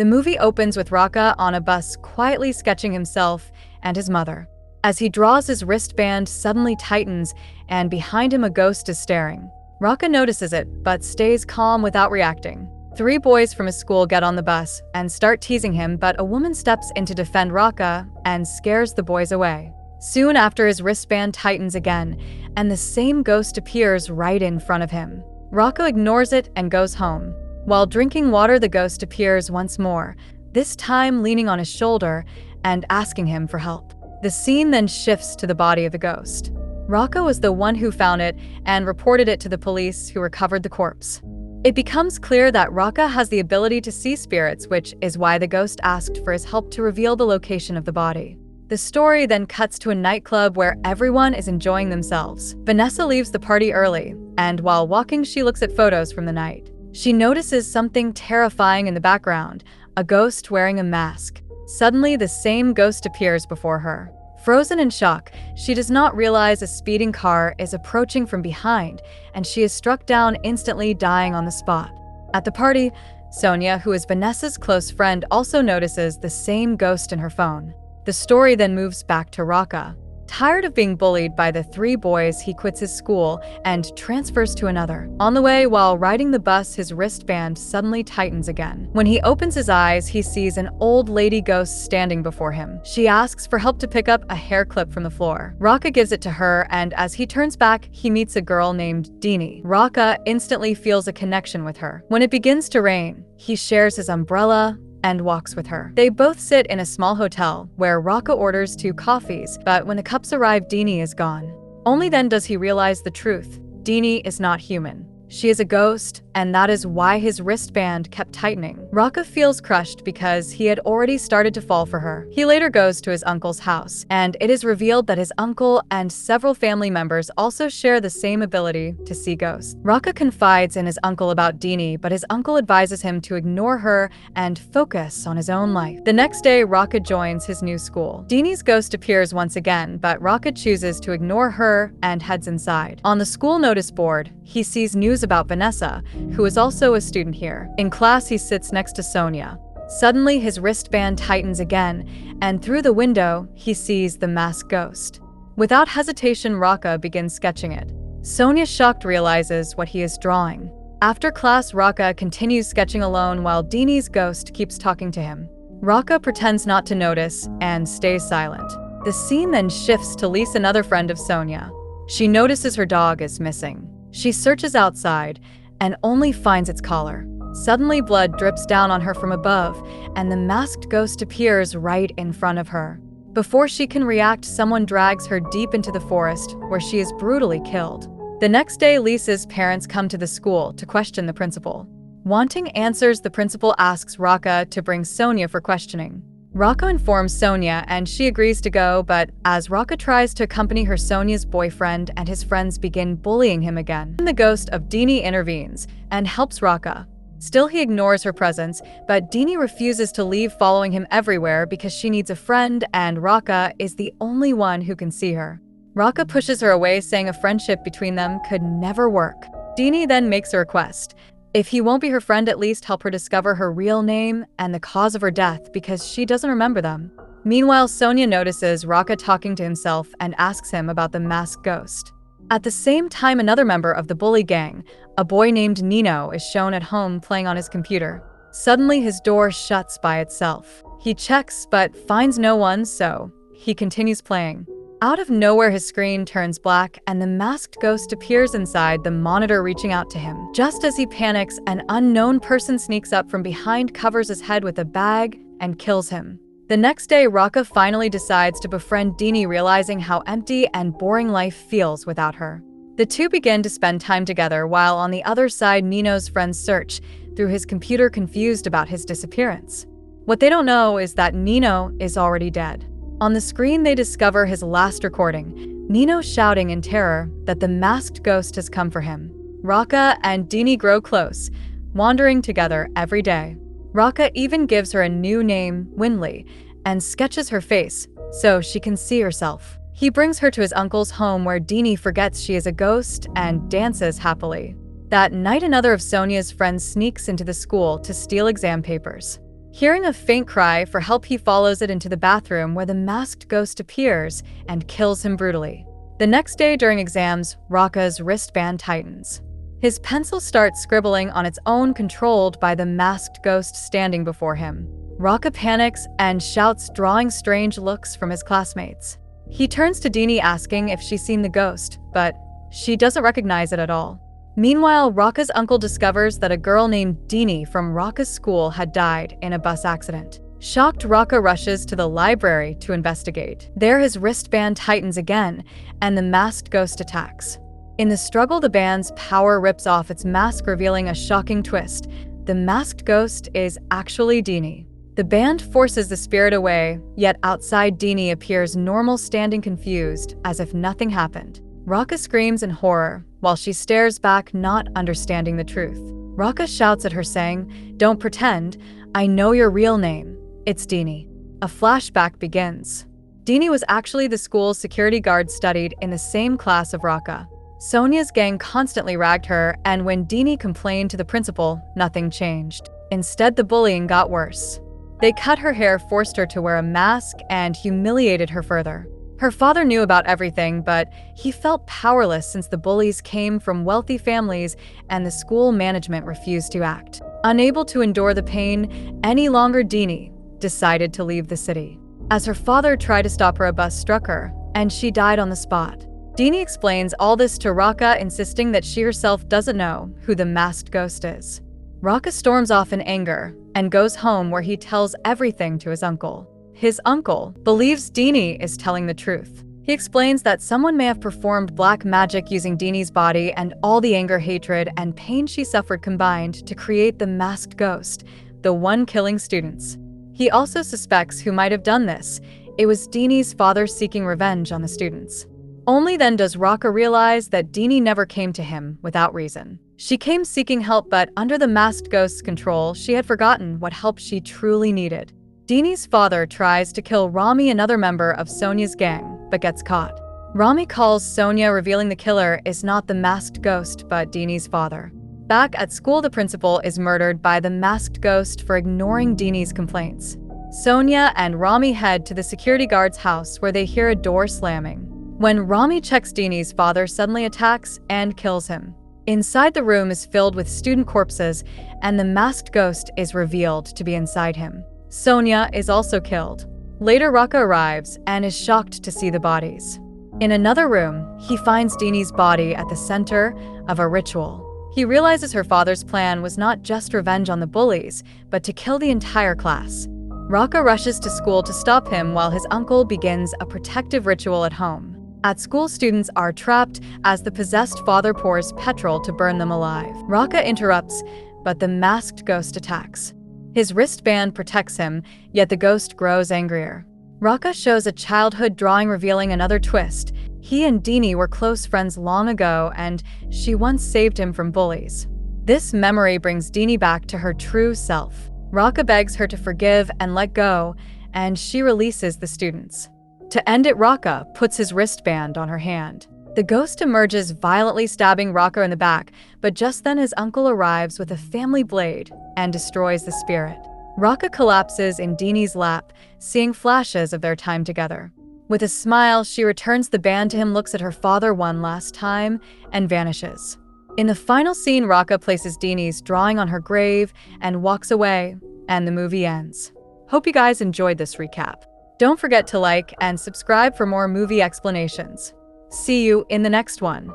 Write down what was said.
The movie opens with Raka on a bus quietly sketching himself and his mother. As he draws, his wristband suddenly tightens, and behind him a ghost is staring. Raka notices it, but stays calm without reacting. 3 boys from his school get on the bus and start teasing him, but a woman steps in to defend Raka and scares the boys away. Soon after, his wristband tightens again, and the same ghost appears right in front of him. Raka ignores it and goes home. While drinking water, the ghost appears once more, this time leaning on his shoulder and asking him for help. The scene then shifts to the body of the ghost. Raka was the one who found it and reported it to the police, who recovered the corpse. It becomes clear that Raka has the ability to see spirits, which is why the ghost asked for his help to reveal the location of the body. The story then cuts to a nightclub where everyone is enjoying themselves. Vanessa leaves the party early, and while walking, she looks at photos from the night. She notices something terrifying in the background, a ghost wearing a mask. Suddenly, the same ghost appears before her. Frozen in shock, she does not realize a speeding car is approaching from behind, and she is struck down, instantly dying on the spot. At the party, Sonia, who is Vanessa's close friend, also notices the same ghost in her phone. The story then moves back to Raka. Tired of being bullied by the 3 boys, he quits his school and transfers to another. On the way, while riding the bus, his wristband suddenly tightens again. When he opens his eyes, he sees an old lady ghost standing before him. She asks for help to pick up a hair clip from the floor. Raka gives it to her, and as he turns back, he meets a girl named Dini. Raka instantly feels a connection with her. When it begins to rain, he shares his umbrella and walks with her. They both sit in a small hotel where Raka orders 2 coffees, but when the cups arrive, Dini is gone. Only then does he realize the truth. Dini is not human. She is a ghost, and that is why his wristband kept tightening. Raka feels crushed because he had already started to fall for her. He later goes to his uncle's house, and it is revealed that his uncle and several family members also share the same ability to see ghosts. Raka confides in his uncle about Dini, but his uncle advises him to ignore her and focus on his own life. The next day, Raka joins his new school. Dini's ghost appears once again, but Raka chooses to ignore her and heads inside. On the school notice board, he sees news about Vanessa, who is also a student here. In class, he sits next to Sonia. Suddenly, his wristband tightens again, and through the window, he sees the masked ghost. Without hesitation, Raka begins sketching it. Sonia, shocked, realizes what he is drawing. After class, Raka continues sketching alone while Dini's ghost keeps talking to him. Raka pretends not to notice and stays silent. The scene then shifts to Lisa, another friend of Sonia. She notices her dog is missing. She searches outside and only finds its collar. Suddenly, blood drips down on her from above, and the masked ghost appears right in front of her. Before she can react, someone drags her deep into the forest, where she is brutally killed. The next day, Lisa's parents come to the school to question the principal. Wanting answers, the principal asks Raka to bring Sonia for questioning. Raka informs Sonia, and she agrees to go, but as Raka tries to accompany her, Sonia's boyfriend and his friends begin bullying him again. The ghost of Dini intervenes and helps Raka. Still, he ignores her presence, but Dini refuses to leave, following him everywhere because she needs a friend, and Raka is the only one who can see her. Raka pushes her away, saying a friendship between them could never work. Dini then makes a request. If he won't be her friend, at least help her discover her real name and the cause of her death, because she doesn't remember them. Meanwhile, Sonia notices Raka talking to himself and asks him about the masked ghost. At the same time, another member of the bully gang, a boy named Nino, is shown at home playing on his computer. Suddenly, his door shuts by itself. He checks but finds no one, so he continues playing. Out of nowhere, his screen turns black and the masked ghost appears inside the monitor, reaching out to him. Just as he panics, an unknown person sneaks up from behind, covers his head with a bag, and kills him. The next day, Raka finally decides to befriend Dini, realizing how empty and boring life feels without her. The two begin to spend time together, while on the other side, Nino's friends search through his computer, confused about his disappearance. What they don't know is that Nino is already dead. On the screen, they discover his last recording, Nino shouting in terror that the masked ghost has come for him. Raka and Dini grow close, wandering together every day. Raka even gives her a new name, Winley, and sketches her face so she can see herself. He brings her to his uncle's home, where Dini forgets she is a ghost and dances happily. That night, another of Sonia's friends sneaks into the school to steal exam papers. Hearing a faint cry for help, he follows it into the bathroom where the masked ghost appears and kills him brutally. The next day during exams, Rocca's wristband tightens. His pencil starts scribbling on its own, controlled by the masked ghost standing before him. Rocca panics and shouts, drawing strange looks from his classmates. He turns to Dini asking if she's seen the ghost, but she doesn't recognize it at all. Meanwhile, Rocca's uncle discovers that a girl named Dini from Rocca's school had died in a bus accident. Shocked, Rocca rushes to the library to investigate. There, his wristband tightens again, and the masked ghost attacks. In the struggle, the band's power rips off its mask, revealing a shocking twist. The masked ghost is actually Dini. The band forces the spirit away, yet outside, Dini appears normal, standing confused, as if nothing happened. Rocca screams in horror, while she stares back, not understanding the truth. Rocca shouts at her, saying, "Don't pretend, I know your real name. It's Dini." A flashback begins. Dini was actually the school's security guard, studied in the same class of Rocca. Sonia's gang constantly ragged her, and when Dini complained to the principal, nothing changed. Instead, the bullying got worse. They cut her hair, forced her to wear a mask, and humiliated her further. Her father knew about everything, but he felt powerless since the bullies came from wealthy families and the school management refused to act. Unable to endure the pain any longer, Dini decided to leave the city. As her father tried to stop her, a bus struck her, and she died on the spot. Dini explains all this to Rocca, insisting that she herself doesn't know who the masked ghost is. Rocca storms off in anger and goes home, where he tells everything to his uncle. His uncle believes Dini is telling the truth. He explains that someone may have performed black magic using Dini's body, and all the anger, hatred, and pain she suffered combined to create the masked ghost, the one killing students. He also suspects who might have done this. It was Dini's father, seeking revenge on the students. Only then does Rocca realize that Dini never came to him without reason. She came seeking help, but under the masked ghost's control, she had forgotten what help she truly needed. Dini's father tries to kill Rami, another member of Sonia's gang, but gets caught. Rami calls Sonia, revealing the killer is not the masked ghost, but Dini's father. Back at school, the principal is murdered by the masked ghost for ignoring Dini's complaints. Sonia and Rami head to the security guard's house, where they hear a door slamming. When Rami checks, Dini's father suddenly attacks and kills him. Inside, the room is filled with student corpses, and the masked ghost is revealed to be inside him. Sonia is also killed. Later, Rocca arrives and is shocked to see the bodies. In another room, he finds Dini's body at the center of a ritual. He realizes her father's plan was not just revenge on the bullies, but to kill the entire class. Rocca rushes to school to stop him, while his uncle begins a protective ritual at home. At school, students are trapped as the possessed father pours petrol to burn them alive. Rocca interrupts, but the masked ghost attacks. His wristband protects him, yet the ghost grows angrier. Rocca shows a childhood drawing, revealing another twist. He and Dini were close friends long ago, and she once saved him from bullies. This memory brings Dini back to her true self. Rocca begs her to forgive and let go, and she releases the students. To end it, Rocca puts his wristband on her hand. The ghost emerges, violently stabbing Rocca in the back, but just then his uncle arrives with a family blade and destroys the spirit. Rocca collapses in Dini's lap, seeing flashes of their time together. With a smile, she returns the band to him, looks at her father one last time, and vanishes. In the final scene, Rocca places Dini's drawing on her grave and walks away, and the movie ends. Hope you guys enjoyed this recap. Don't forget to like and subscribe for more movie explanations. See you in the next one.